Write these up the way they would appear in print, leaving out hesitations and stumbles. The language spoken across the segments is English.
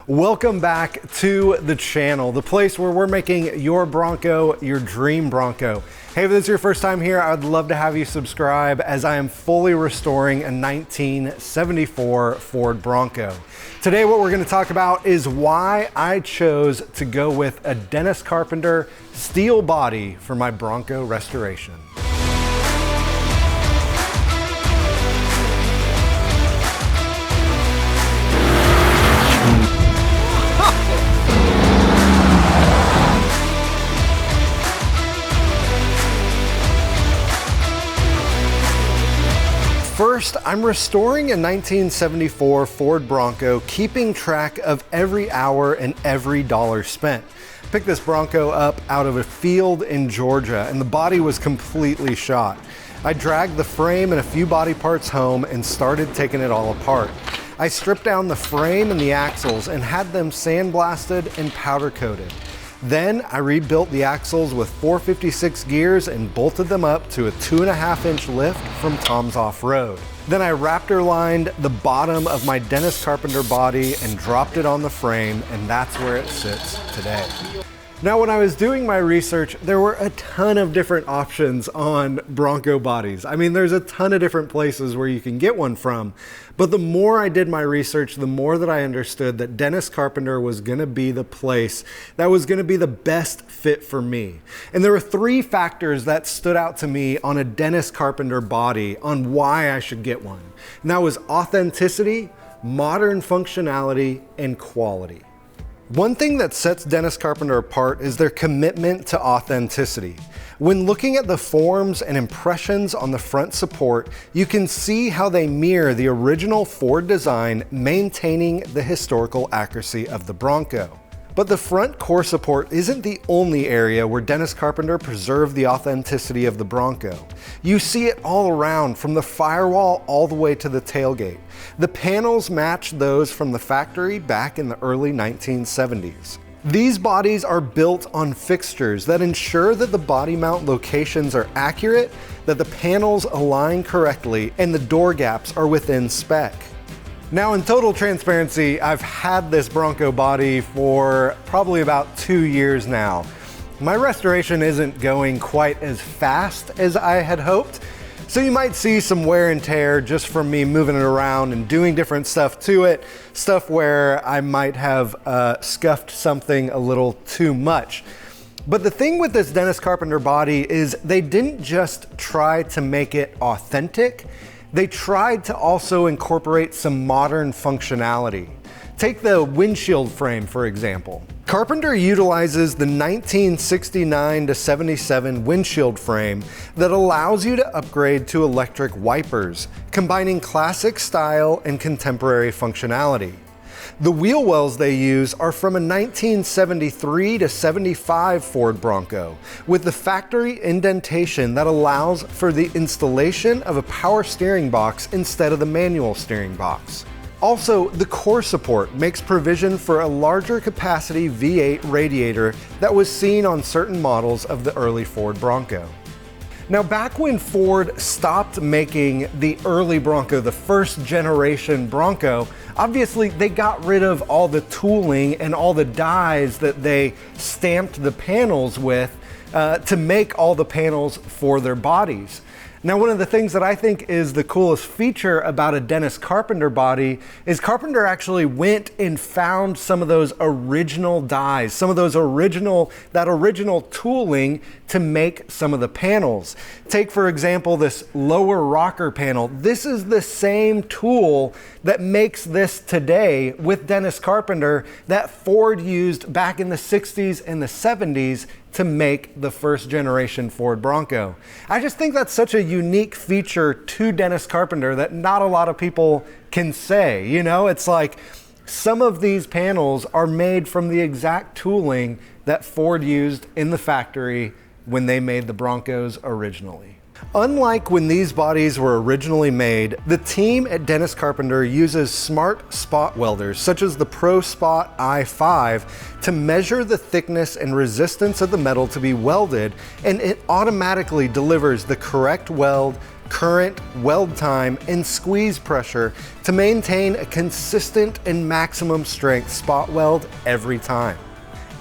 Welcome back to the channel, the place where we're making your Bronco your dream Bronco. Hey, if this is your first time here, I'd love to have you subscribe as I am fully restoring a 1974 Ford Bronco. Today, what we're going to talk about is why I chose to go with a Dennis Carpenter steel body for my Bronco restoration. First, I'm restoring a 1974 Ford Bronco, keeping track of every hour and every dollar spent. Picked this Bronco up out of a field in Georgia, and the body was completely shot. I dragged the frame and a few body parts home and started taking it all apart. I stripped down the frame and the axles and had them sandblasted and powder coated. Then I rebuilt the axles with 456 gears and bolted them up to a 2.5-inch lift from Toms Offroad. Then I raptor lined the bottom of my Dennis Carpenter body and dropped it on the frame, and that's where it sits today. Now, when I was doing my research, there were a ton of different options on Bronco bodies. I mean, there's a ton of different places where you can get one from. But the more I did my research, the more that I understood that Dennis Carpenter was gonna be the place that was gonna be the best fit for me. And there were three factors that stood out to me on a Dennis Carpenter body on why I should get one. And that was authenticity, modern functionality, and quality. One thing that sets Dennis Carpenter apart is their commitment to authenticity. When looking at the forms and impressions on the front support, you can see how they mirror the original Ford design, maintaining the historical accuracy of the Bronco. But the front core support isn't the only area where Dennis Carpenter preserved the authenticity of the Bronco. You see it all around, from the firewall all the way to the tailgate. The panels match those from the factory back in the early 1970s. These bodies are built on fixtures that ensure that the body mount locations are accurate, that the panels align correctly, and the door gaps are within spec. Now, in total transparency, I've had this Bronco body for probably about 2 years now. My restoration isn't going quite as fast as I had hoped, so you might see some wear and tear just from me moving it around and doing different stuff to it, stuff where I might have scuffed something a little too much. But the thing with this Dennis Carpenter body is they didn't just try to make it authentic, they tried to also incorporate some modern functionality. Take the windshield frame, for example. Carpenter utilizes the 1969 to 77 windshield frame that allows you to upgrade to electric wipers, combining classic style and contemporary functionality. The wheel wells they use are from a 1973 to 75 Ford Bronco, with the factory indentation that allows for the installation of a power steering box instead of the manual steering box. Also, the core support makes provision for a larger capacity V8 radiator that was seen on certain models of the early Ford Bronco. Now, back when Ford stopped making the early Bronco, the first generation Bronco, obviously they got rid of all the tooling and all the dies that they stamped the panels with to make all the panels for their bodies. Now, one of the things that I think is the coolest feature about a Dennis Carpenter body is Carpenter actually went and found some of those original dies, some of those that original tooling to make some of the panels. Take, for example, this lower rocker panel. This is the same tool that makes this today with Dennis Carpenter that Ford used back in the 60s and the 70s to make the first generation Ford Bronco. I just think that's such a unique feature to Dennis Carpenter that not a lot of people can say. You know, it's like some of these panels are made from the exact tooling that Ford used in the factory when they made the Broncos originally. Unlike when these bodies were originally made, the team at Dennis Carpenter uses smart spot welders such as the Pro Spot i5 to measure the thickness and resistance of the metal to be welded, and it automatically delivers the correct weld current, weld time, and squeeze pressure to maintain a consistent and maximum strength spot weld every time.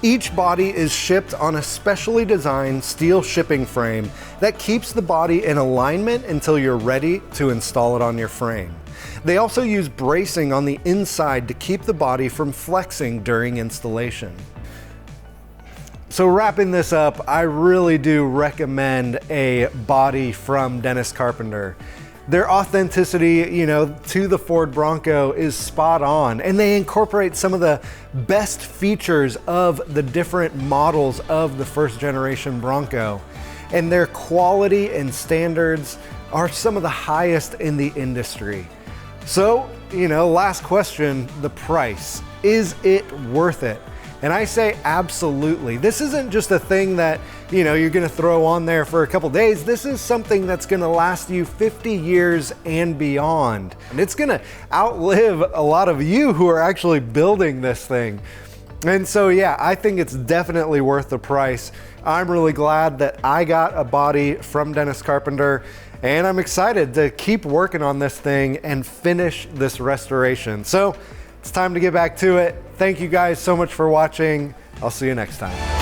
Each body is shipped on a specially designed steel shipping frame that keeps the body in alignment until you're ready to install it on your frame. They also use bracing on the inside to keep the body from flexing during installation. So wrapping this up, I really do recommend a body from Dennis Carpenter. Their authenticity, to the Ford Bronco is spot on, and they incorporate some of the best features of the different models of the first generation Bronco. And their quality and standards are some of the highest in the industry. So, last question, the price. Is it worth it? And I say absolutely. This isn't just a thing that, you're gonna throw on there for a couple days. This is something that's gonna last you 50 years and beyond. And it's gonna outlive a lot of you who are actually building this thing. And so, yeah, I think it's definitely worth the price. I'm really glad that I got a body from Dennis Carpenter, and I'm excited to keep working on this thing and finish this restoration. So it's time to get back to it. Thank you guys so much for watching. I'll see you next time.